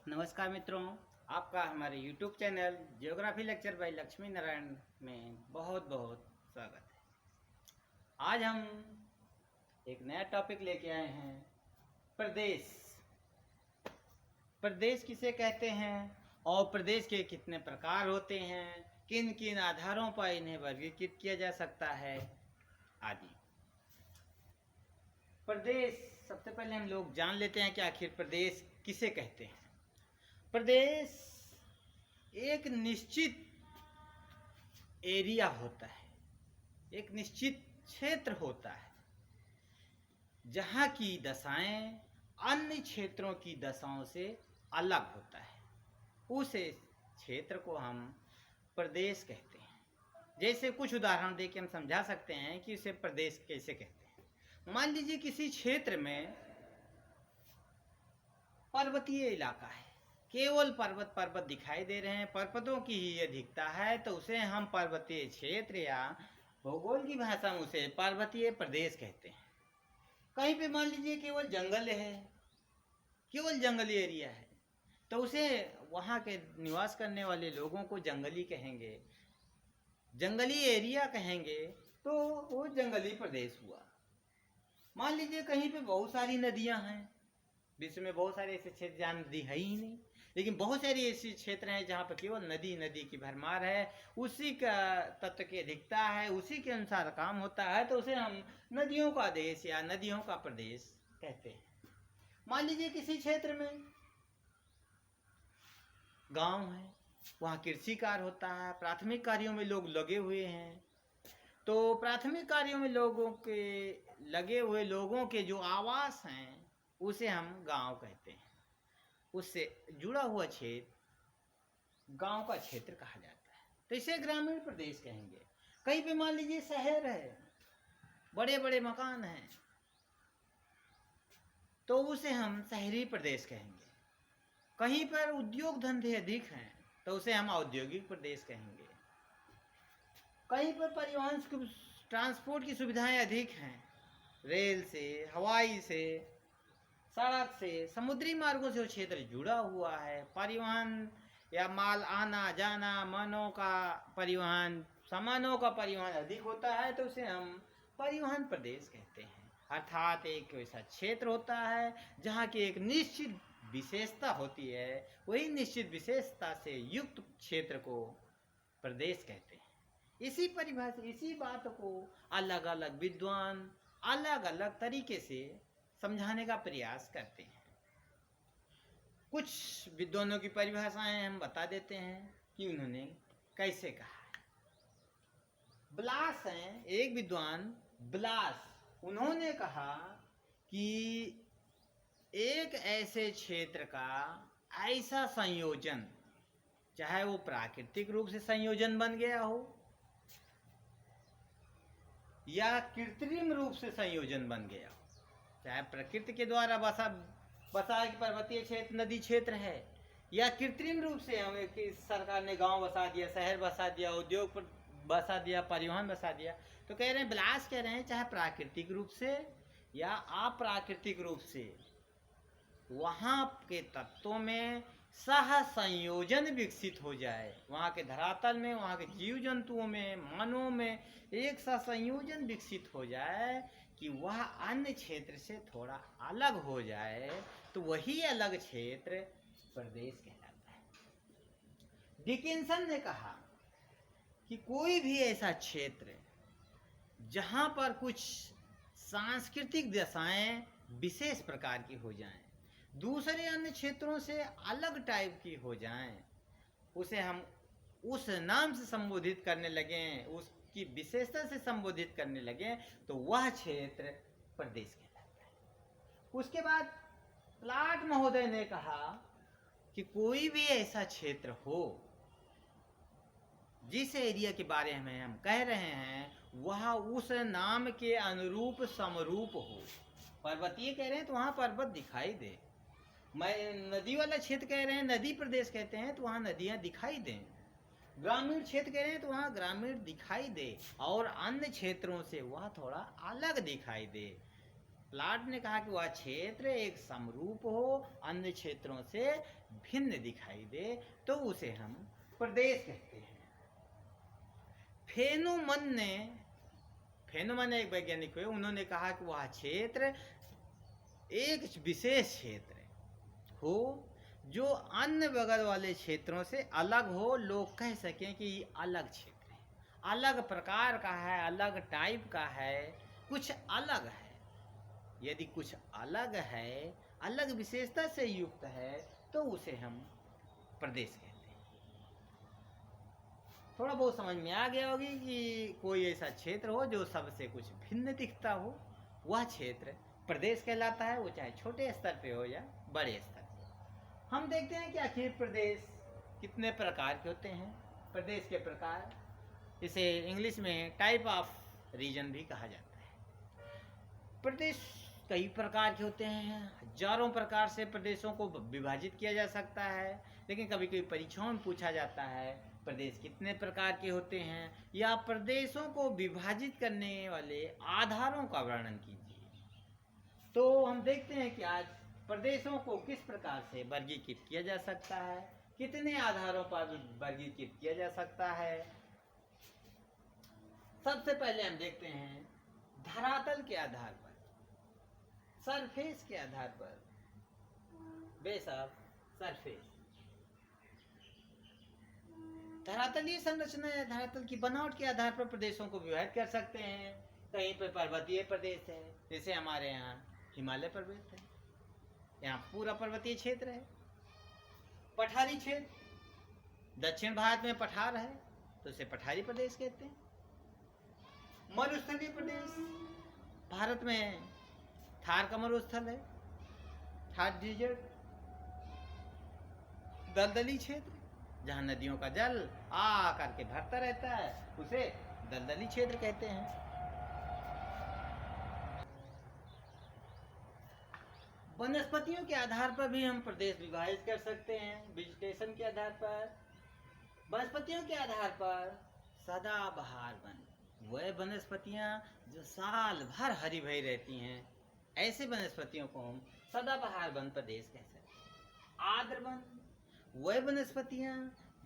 नमस्कार मित्रों, आपका हमारे YouTube channel geography lecture by Lakshmi Narayan में बहुत बहुत स्वागत है। आज हम एक नया टॉपिक लेके आए हैं। प्रदेश। प्रदेश किसे कहते हैं और प्रदेश के कितने प्रकार होते हैं, किन किन आधारों पर इन्हें वर्गीकृत किया जा सकता है आदि। प्रदेश, सबसे पहले हम लोग जान लेते हैं कि आखिर प्रदेश किसे कहते हैं। प्रदेश एक निश्चित एरिया होता है, एक निश्चित क्षेत्र होता है जहाँ की दशाएं अन्य क्षेत्रों की दशाओं से अलग होता है। उस क्षेत्र को हम प्रदेश कहते हैं। जैसे कुछ उदाहरण देके हम समझा सकते हैं कि उसे प्रदेश कैसे कहते हैं। मान लीजिए किसी क्षेत्र में पर्वतीय इलाका है, केवल पर्वत दिखाई दे रहे हैं, पर्वतों की ही अधिकता है, तो उसे हम पर्वतीय क्षेत्र या भूगोल की भाषा में उसे पर्वतीय प्रदेश कहते हैं। कहीं पे मान लीजिए केवल जंगल है, केवल जंगली एरिया है, तो उसे वहाँ के निवास करने वाले लोगों को जंगली कहेंगे, जंगली एरिया कहेंगे, तो वो जंगली प्रदेश हुआ। मान लीजिए कहीं पे बहुत सारी नदियाँ हैं, विश्व में बहुत सारे ऐसे क्षेत्र जहाँ नदी है ही नहीं, लेकिन बहुत सारे ऐसे क्षेत्र हैं जहाँ पर केवल नदी की भरमार है, उसी का तत्व की अधिकता है, उसी के अनुसार काम होता है, तो उसे हम नदियों का देश या नदियों का प्रदेश कहते हैं। मान लीजिए किसी क्षेत्र में गांव है, वहाँ कृषि कार्य होता है, प्राथमिक कार्यों में लोग लगे हुए हैं, तो प्राथमिक कार्यों में लोगों के लगे हुए लोगों के जो आवास हैं उसे हम गांव कहते हैं। उससे जुड़ा हुआ क्षेत्र गांव का क्षेत्र कहा जाता है, तो इसे ग्रामीण प्रदेश कहेंगे। कहीं पे मान लीजिए शहर है, बड़े बड़े मकान हैं, तो उसे हम शहरी प्रदेश कहेंगे। कहीं पर उद्योग धंधे अधिक हैं, तो उसे हम औद्योगिक प्रदेश कहेंगे। कहीं पर परिवहन ट्रांसपोर्ट की सुविधाएं अधिक हैं, रेल से, हवाई से, सड़क से, समुद्री मार्गों से वो क्षेत्र जुड़ा हुआ है, परिवहन या माल आना जाना, मानव का परिवहन, सामानों का परिवहन अधिक होता है, तो उसे हम परिवहन प्रदेश कहते हैं। अर्थात एक ऐसा क्षेत्र होता है जहाँ की एक निश्चित विशेषता होती है, वही निश्चित विशेषता से युक्त क्षेत्र को प्रदेश कहते हैं। इसी परिभाषा, इसी बात को अलग अलग विद्वान अलग अलग तरीके से समझाने का प्रयास करते हैं। कुछ विद्वानों की परिभाषाएं हम बता देते हैं कि उन्होंने कैसे कहा है। ब्लास हैं, एक विद्वान ब्लास, उन्होंने कहा कि एक ऐसे क्षेत्र का ऐसा संयोजन, चाहे वो प्राकृतिक रूप से संयोजन बन गया हो या कृत्रिम रूप से संयोजन बन गया हो, चाहे प्रकृति के द्वारा बसा पर्वतीय क्षेत्र नदी क्षेत्र है, या कृत्रिम रूप से हमें कि सरकार ने गांव बसा दिया, शहर बसा दिया, उद्योग बसा दिया, परिवहन बसा दिया, तो कह रहे हैं, ब्लास कह रहे हैं, चाहे प्राकृतिक रूप से या अप्राकृतिक रूप से वहाँ के तत्वों में सह संयोजन विकसित हो जाए, वहाँ के धरातल में, वहाँ के जीव जंतुओं में, मानवों में एक सह संयोजन विकसित हो जाए कि वह अन्य क्षेत्र से थोड़ा अलग हो जाए, तो वही अलग क्षेत्र प्रदेश कहलाता है। डिकिंसन ने कहा कि कोई भी ऐसा क्षेत्र जहाँ पर कुछ सांस्कृतिक दशाएं विशेष प्रकार की हो जाएं, दूसरे अन्य क्षेत्रों से अलग टाइप की हो जाएं, उसे हम उस नाम से संबोधित करने लगें, उसकी विशेषता से संबोधित करने लगें, तो वह क्षेत्र प्रदेश कहलाता है। उसके बाद प्लाट महोदय ने कहा कि कोई भी ऐसा क्षेत्र हो जिस एरिया के बारे में हम कह रहे हैं वह उस नाम के अनुरूप समरूप हो। पर्वतीय कह रहे हैं तो वहाँ पर्वत दिखाई दे, मैं नदी वाला क्षेत्र कह रहे हैं, नदी प्रदेश कहते हैं, तो वहाँ नदियाँ दिखाई दें, ग्रामीण क्षेत्र कह रहे हैं तो वहाँ ग्रामीण दिखाई दे, और अन्य क्षेत्रों से वह थोड़ा अलग दिखाई दे, प्लाट ने कहा कि वह क्षेत्र एक समरूप हो, अन्य क्षेत्रों से भिन्न दिखाई दे, तो उसे हम प्रदेश कहते हैं। फेनुमन एक वैज्ञानिक हुए, उन्होंने कहा कि वह क्षेत्र एक विशेष क्षेत्र हो जो अन्य बगल वाले क्षेत्रों से अलग हो, लोग कह सकें कि ये अलग क्षेत्र है, अलग प्रकार का है, अलग टाइप का है, कुछ अलग है। यदि कुछ अलग है, अलग विशेषता से युक्त है, तो उसे हम प्रदेश कहते हैं। थोड़ा बहुत समझ में आ गया होगी कि कोई ऐसा क्षेत्र हो जो सबसे कुछ भिन्न दिखता हो, वह क्षेत्र प्रदेश कहलाता है, वो चाहे छोटे स्तर पे हो या बड़े स्तर पे। हम देखते हैं कि आखिर प्रदेश कितने प्रकार के होते हैं। प्रदेश के प्रकार, इसे इंग्लिश में टाइप ऑफ रीजन भी कहा जाता है। प्रदेश कई प्रकार के होते हैं, हजारों प्रकार से प्रदेशों को विभाजित किया जा सकता है, लेकिन कभी कभी परीक्षाओं में पूछा जाता है प्रदेश कितने प्रकार के होते हैं, या प्रदेशों को विभाजित करने वाले आधारों का वर्णन कीजिए। तो हम देखते हैं कि आज प्रदेशों को किस प्रकार से वर्गीकृत किया जा सकता है, कितने आधारों पर वर्गीकृत किया जा सकता है। सबसे पहले हम देखते हैं धरातल के आधार पर, सरफेस के आधार पर, बेस ऑफ सरफेस। धरातलीय संरचना या धरातल की बनावट के आधार पर प्रदेशों को विभाजित कर सकते हैं। कहीं पर पर्वतीय प्रदेश है, जैसे हमारे यहाँ हिमालय पर्वत है, यहाँ पूरा पर्वतीय क्षेत्र है। पठारी क्षेत्र, दक्षिण भारत में पठार है तो उसे पठारी प्रदेश कहते हैं। मरुस्थलीय प्रदेश, भारत में थार का मरुस्थल है, थार डिजर्ट। दलदली क्षेत्र, जहाँ नदियों का जल आ करके भरता रहता है, उसे दलदली क्षेत्र कहते हैं। वनस्पतियों के आधार पर भी हम प्रदेश विभाजित कर सकते हैं। वेजिटेशन के आधार पर, वनस्पतियों के आधार पर सदाबहार वन, वह वनस्पतियां जो साल भर हरी भरी रहती हैं, ऐसे वनस्पतियों को हम सदाबहार वन प्रदेश कह सकते हैं। आर्द्र वन, वह वनस्पतियां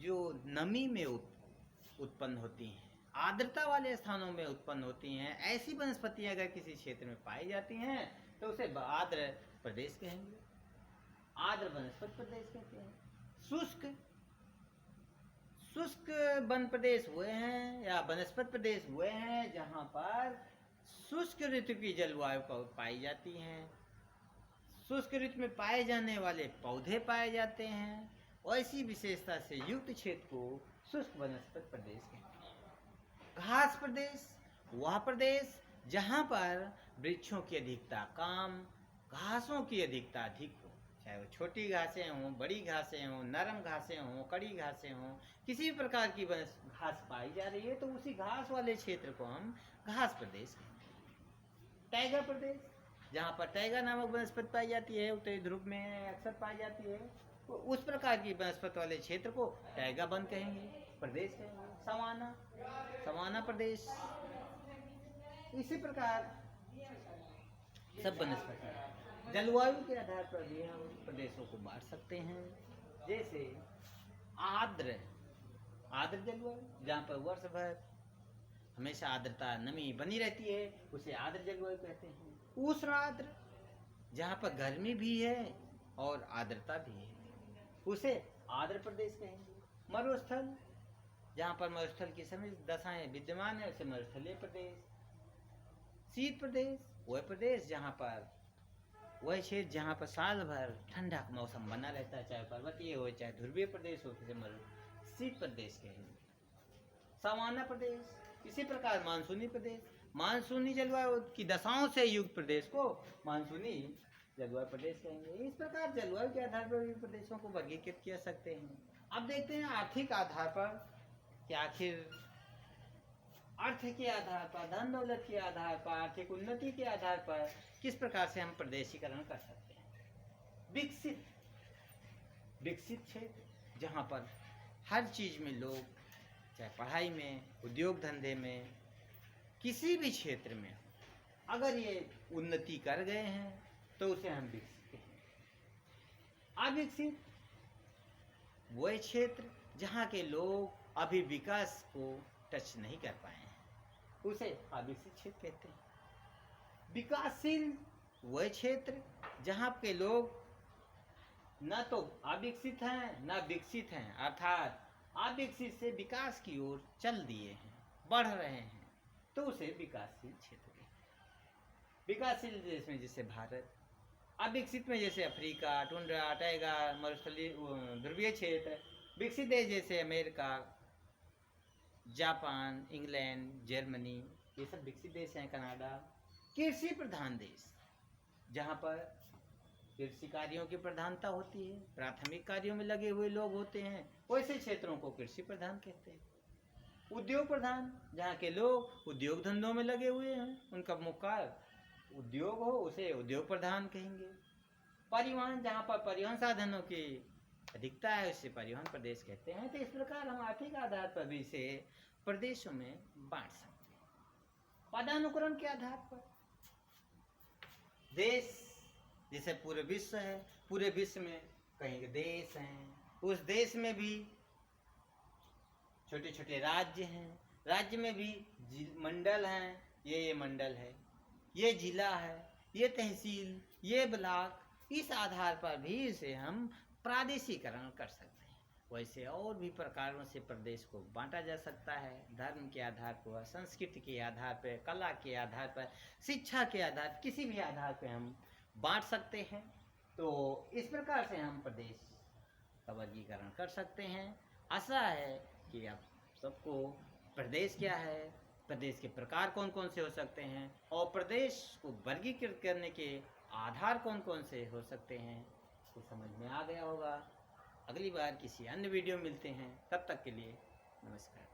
जो नमी में उत्पन्न होती हैं, आर्द्रता वाले स्थानों में उत्पन्न होती हैं, ऐसी वनस्पतियां अगर किसी क्षेत्र में पाई जाती हैं तो उसे आर्द्र प्रदेश कहेंगे, आर्द्र वनस्पति प्रदेश कहते हैं। शुष्क वन प्रदेश हुए हैं या वनस्पति प्रदेश हुए हैं जहाँ पर शुष्क ऋतु की जलवायु पाई जाती है, शुष्क ऋतु में पाए जाने वाले पौधे पाए जाते हैं, ऐसी विशेषता से युक्त क्षेत्र को शुष्क वनस्पति प्रदेश कहते हैं। घास प्रदेश, वह प्रदेश जहाँ पर वृक्षों की अधिकता कम, घासों की अधिकता अधिक हो, चाहे वो छोटी घासें हों, बड़ी घासें हों, नरम घासें हों, कड़ी घासें हों, किसी भी प्रकार की घास पाई जा रही है तो उसी घास वाले क्षेत्र को हम घास प्रदेश कहते हैं। टाइगा प्रदेश, जहाँ पर टाइगा नामक वनस्पति पाई जाती है, उत्तरी ध्रुव में अक्सर पाई जाती है, तो उस प्रकार की वनस्पति वाले क्षेत्र को टाइगा वन कहेंगे, प्रदेश कहेंगे। सवाना प्रदेश, इसी प्रकार सब वनस्पति। जलवायु के आधार पर भी हम प्रदेशों को बांट सकते हैं। जैसे आर्द्र जलवायु, जहाँ पर वर्ष भर हमेशा आर्द्रता नमी बनी रहती है, उसे आर्द्र जलवायु कहते हैं। उष्ण आर्द्र, जहाँ पर गर्मी भी है और आर्द्रता भी है, उसे आर्द्र प्रदेश कहेंगे। मरुस्थल, जहाँ पर मरुस्थल की सभी दशाएं विद्यमान है, उसे मरुस्थलीय प्रदेश। शीत प्रदेश, वह प्रदेश जहाँ पर, वह क्षेत्र जहाँ पर साल भर ठंडा मौसम बना रहता है, चाहे पर्वतीय हो चाहे ध्रुवीय प्रदेश हो, उसे शीत प्रदेश कहेंगे। सवाना प्रदेश, इसी प्रकार मानसूनी प्रदेश, मानसूनी जलवायु की दशाओं से युक्त प्रदेश को मानसूनी जलवायु प्रदेश कहेंगे। इस प्रकार जलवायु के आधार पर भी प्रदेशों को वर्गीकृत किया सकते हैं। अब देखते हैं आर्थिक आधार पर कि आखिर अर्थ के आधार पर, धन दौलत के आधार पर, आर्थिक उन्नति के आधार पर किस प्रकार से हम प्रदेशीकरण कर सकते हैं। विकसित क्षेत्र, जहाँ पर हर चीज में लोग, चाहे पढ़ाई में, उद्योग धंधे में, किसी भी क्षेत्र में, अगर ये उन्नति कर गए हैं तो उसे हम विकसित कहेंगे। अविकसित वह क्षेत्र जहाँ के लोग अभी विकास को टच नहीं कर पाए हैं, उसे अविकसित क्षेत्र कहते हैं। विकासशील वह क्षेत्र जहाँ के लोग न तो अविकसित हैं न विकसित हैं, अर्थात अविकसित से विकास की ओर चल दिए हैं, बढ़ रहे हैं, तो उसे विकासशील क्षेत्र कहते हैं। विकासशील देश में जैसे भारत, अविकसित में जैसे अफ्रीका, टुंड्रा, टाइगा, मरुस्थलीय ध्रुवीय क्षेत्र, विकसित देश जैसे अमेरिका, जापान, इंग्लैंड, जर्मनी, ये सब विकसित देश हैं। कनाडा, कृषि प्रधान देश जहाँ पर कृषि कार्यों की प्रधानता होती है, प्राथमिक कार्यों में लगे हुए लोग होते हैं, वैसे क्षेत्रों को कृषि प्रधान कहते हैं। उद्योग प्रधान जहाँ के लोग उद्योग धंधों में लगे हुए हैं, उनका मुख्य उद्योग हो, उसे उद्योग प्रधान कहेंगे। परिवहन जहाँ पर परिवहन साधनों की अधिकता है, उसे परिवहन प्रदेश कहते हैं। तो इस प्रकार हम आर्थिक आधार पर भी इसे प्रदेशों में बांट सकते हैं। पदानुक्रम के आधार पर देश जैसे पूरे विश्व है, पूरे विश्व में कई देश हैं, उस देश में भी छोटे छोटे राज्य हैं, राज्य में भी मंडल हैं, ये मंडल है, ये जिला है, ये तहसील, ये ब्लॉक, इस आधार पर भी इसे हम प्रादेशिकरण कर सकते हैं। वैसे और भी प्रकारों से प्रदेश को बांटा जा सकता है, धर्म के आधार पर, संस्कृति के आधार पर, कला के आधार पर, शिक्षा के आधार पर, किसी भी आधार पर हम बांट सकते हैं। तो इस प्रकार से हम प्रदेश का वर्गीकरण कर सकते हैं। आशा है कि आप सबको प्रदेश क्या है, प्रदेश के प्रकार कौन कौन से हो सकते हैं और प्रदेश को वर्गीकृत करने के आधार कौन कौन से हो सकते हैं, तो समझ में आ गया होगा। अगली बार किसी अन्य वीडियो मिलते हैं, तब तक के लिए नमस्कार।